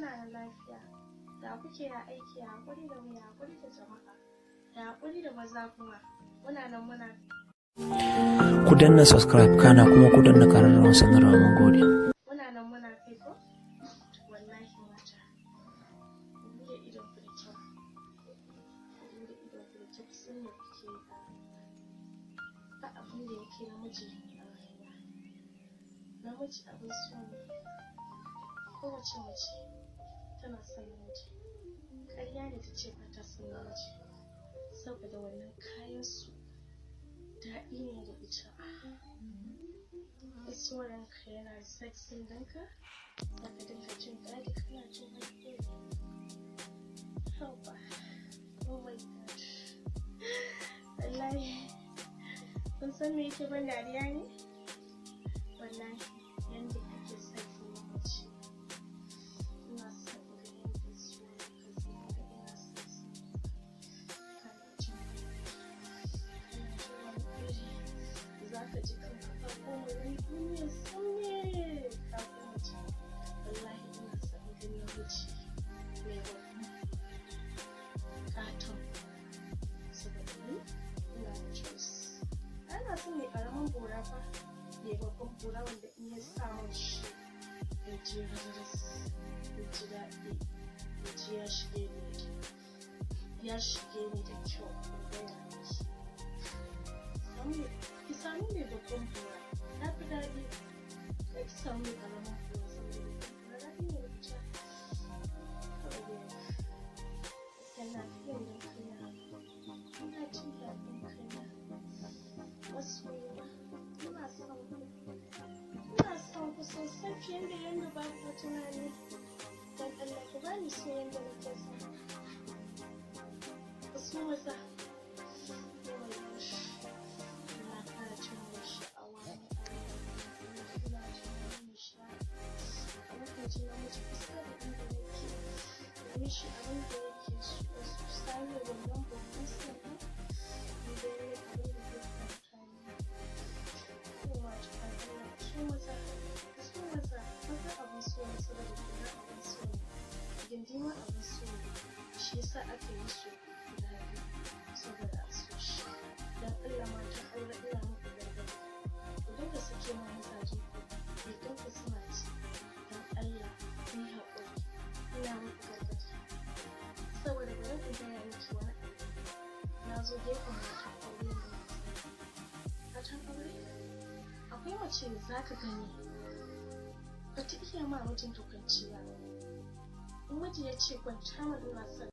muna da lafiya. Ya kuke ya aiki, ya haƙuri da mu, ya haƙuri da jama'a, ya haƙuri da maza kuma. Muna nan muna. Ku danna subscribe kana kuma ku danna ƙararrawar sanarwa, mun gode. Muna nan muna kai ko? Wallahi mata. Ku bude idon ku da kyau. Ku bude idon ku da kyau, ku san me kuke yi. Ba abin da yake namiji a rayuwa. Namiji abin so ne. Kowace mace tana son namiji. Ƙarya ne ta ce ba ta son namiji. Saboda wannan kayan su daɗi ne da ita. Tsoron ka yana da sexy ɗinka, za ka dinga jin daɗi kana jin daɗi. Haba, oh my god. Wallahi, kun san me yake ban dariya ne? Wallahi, yanda kake sexy namiji. Ina son ga yanda tsoron ka zama da ina sexy. Kana jin za ka ji kanka ka koma wani duniya sauye kafin mace. Wallahi ina son ga namiji mai wani katon saboda ni ina da choice. Ana son mai ƙaramin gora fa, mai babban gora wanda in ya samu shi ya ji raras, ya ji daɗi, ya ji ya shige ni da kyau. Ki samu mai babban gora ya fi daɗi. Sai ki samu mai ƙaramin gora saboda daɗi ne da ita. Yana fiye da kaina, ina jin daɗin kaina. Masoyina, ina son ku sosai fiye da yadda ba ku tunani. Don Allah ku bani so yadda nake so. Ku so maza. Mishi abin da yake so su sami wannan babban sannan da ya yi abin da zai kwanta ne. Kowa ta kalla su maza abin so ne saboda gina abin so ne. Gindima abin so ne. Shi yasa aka yi su guda biyu saboda a so shi. Don Allah matan aure ina muku gargaɗi. Ku dinga sake ma mazaje ku idan ku suna ci. Don Allah ku yi haƙuri. Ina muku gargaɗi. Saboda ba zan gaya miki wani abu. Na zo gefen matan aure ne. Matan aure? Akwai mace da za ka gani ba ta iya ma mijinta kwanciya. In miji ya ce kwanta ma ina son